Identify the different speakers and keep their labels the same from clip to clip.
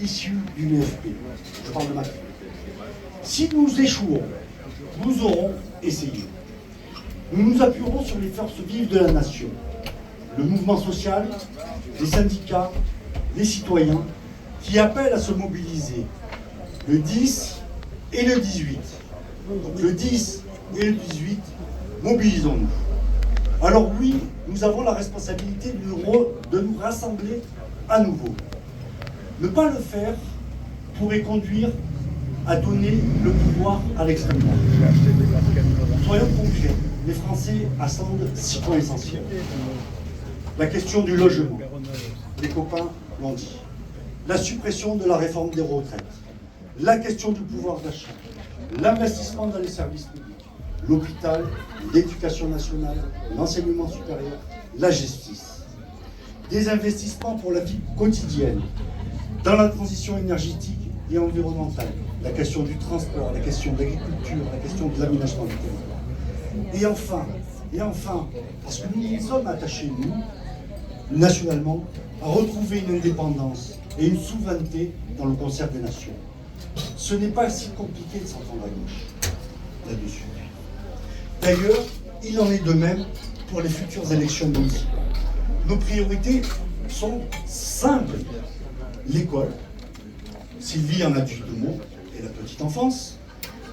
Speaker 1: issus d'une EFP. Je parle de ma. Si nous échouons, nous aurons essayé. Nous nous appuierons sur les forces vives de la nation, le mouvement social, les syndicats, les citoyens, qui appellent à se mobiliser le 10 et le 18. Donc le 10 et le 18, mobilisons-nous. Alors oui, nous avons la responsabilité de nous rassembler à nouveau. Ne pas le faire pourrait conduire à donner le pouvoir à l'extrême droite. Soyons concrets, les Français attendent 6 points essentiels. La question du logement, les copains l'ont dit. La suppression de la réforme des retraites, la question du pouvoir d'achat, l'investissement dans les services publics, l'hôpital, l'éducation nationale, l'enseignement supérieur, la justice. Des investissements pour la vie quotidienne, dans la transition énergétique et environnementale, la question du transport, la question de l'agriculture, la question de l'aménagement du territoire. Et enfin, parce que nous nous sommes attachés, nous, nationalement, à retrouver une indépendance et une souveraineté dans le concert des nations. Ce n'est pas si compliqué de s'entendre à gauche là-dessus. D'ailleurs, il en est de même pour les futures élections municipales. Nos priorités sont simples. L'école, Sylvie en a dit 2 mots, et la petite enfance.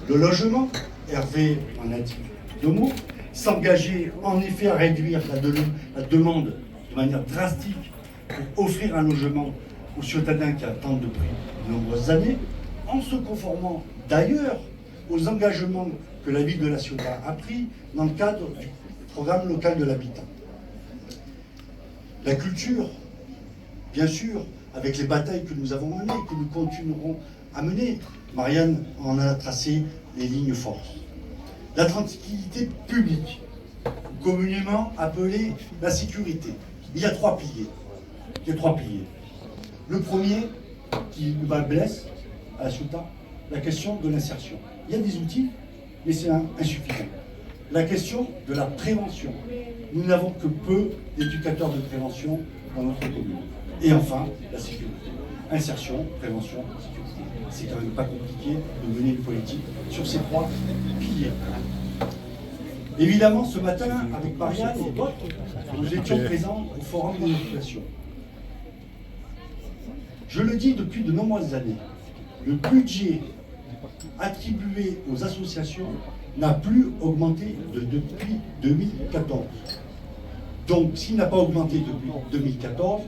Speaker 1: Le logement, Hervé en a dit 2 mots. S'engager en effet à réduire la demande de manière drastique pour offrir un logement aux cittadins qui attendent depuis de nombreuses années, en se conformant d'ailleurs aux engagements que la ville de La Ciotat a pris dans le cadre du programme local de l'habitat. La culture, bien sûr, avec les batailles que nous avons menées, que nous continuerons à mener. Marianne en a tracé les lignes fortes. La tranquillité publique, communément appelée la sécurité. Il y a 3 piliers. Le premier, qui me blesse à La Ciotat, la question de l'insertion. Il y a des outils, mais c'est insuffisant. La question de la prévention. Nous n'avons que peu d'éducateurs de prévention dans notre commune. Et enfin, la sécurité. Insertion, prévention, sécurité. C'est quand même pas compliqué de mener une politique sur ces 3 piliers. Évidemment, ce matin, avec Marianne et d'autres, nous étions présents au Forum de l'éducation. Je le dis depuis de nombreuses années, le budget attribué aux associations n'a plus augmenté depuis 2014. Donc, s'il n'a pas augmenté depuis 2014,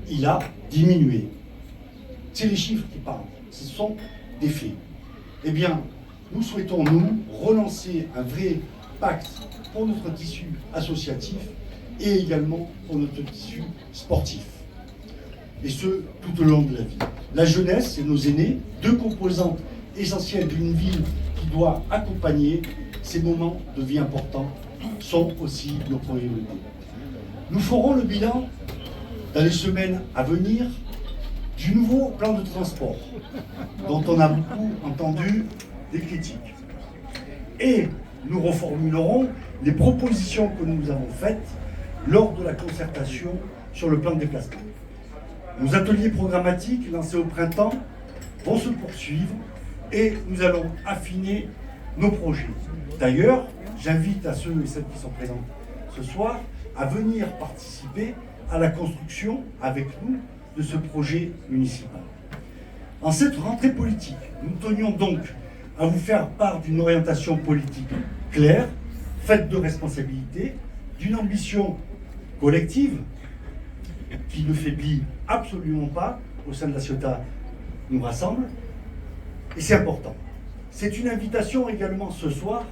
Speaker 1: il a diminué. C'est les chiffres qui parlent, ce sont des faits. Eh bien, nous souhaitons, nous, relancer un vrai pacte pour notre tissu associatif et également pour notre tissu sportif. Et ce, tout au long de la vie. La jeunesse et nos aînés, 2 composantes essentielles d'une ville qui doit accompagner ces moments de vie importants, sont aussi nos priorités. Nous ferons le bilan, dans les semaines à venir, du nouveau plan de transport, dont on a beaucoup entendu des critiques. Et nous reformulerons les propositions que nous avons faites lors de la concertation sur le plan de déplacement. Nos ateliers programmatiques lancés au printemps vont se poursuivre et nous allons affiner nos projets. D'ailleurs, j'invite à ceux et celles qui sont présents ce soir à venir participer à la construction avec nous de ce projet municipal. En cette rentrée politique, nous tenions donc à vous faire part d'une orientation politique claire, faite de responsabilité, d'une ambition collective qui ne faiblit absolument pas au sein de La Ciotat nous rassemble, et c'est important. C'est une invitation également ce soir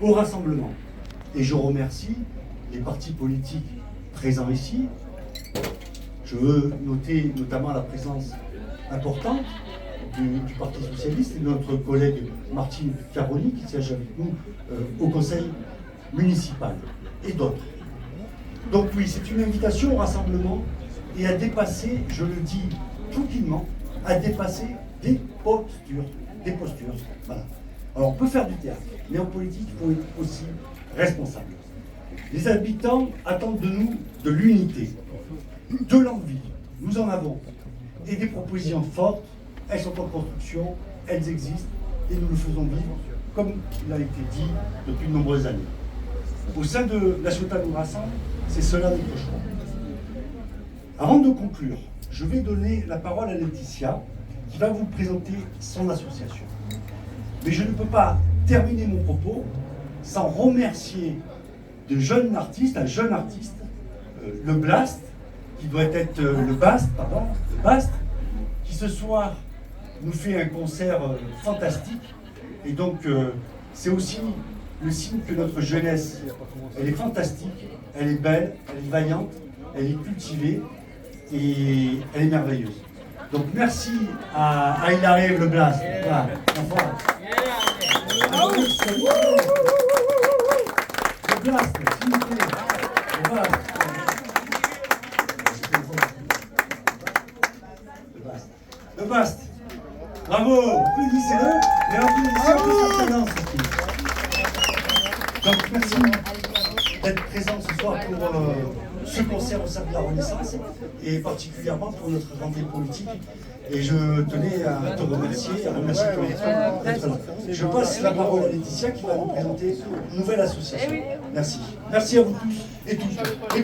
Speaker 1: au rassemblement. Et je remercie les partis politiques présents ici. Je veux noter notamment la présence importante du Parti Socialiste et de notre collègue Martine Caroli qui siège avec nous au Conseil municipal et d'autres. Donc oui, c'est une invitation au rassemblement et à dépasser, je le dis tranquillement, à dépasser des postures. Voilà. Alors on peut faire du théâtre, mais en politique, il faut être aussi responsable. Les habitants attendent de nous de l'unité, de l'envie. Nous en avons. et des propositions fortes. Elles sont en construction, elles existent, et nous le faisons vivre, comme il a été dit depuis de nombreuses années. Au sein de la Ciotat nous rassemble, c'est cela notre choix. Avant de conclure, je vais donner la parole à Laetitia, qui va vous présenter son association. Mais je ne peux pas terminer mon propos sans remercier un jeune artiste, le Blast, qui doit être le Bast, qui ce soir nous fait un concert fantastique. Et donc, c'est aussi le signe que notre jeunesse, elle est fantastique, elle est belle, elle est vaillante, elle est cultivée et elle est merveilleuse. Donc, merci à Il arrive le Blast. Voilà. Le Blast, s'il vous plaît. Le Blast. Le Bast. Bravo, applaudissez-le et applaudissez un peu sa présence aussi. Donc merci d'être présent ce soir pour ce concert au Cercle de la Renaissance et particulièrement pour notre rentrée politique. Et je tenais à te remercier, à remercier ton équipe d'être là. Je passe la parole à Laetitia qui va vous présenter une nouvelle association. Merci. Merci à vous tous et toutes.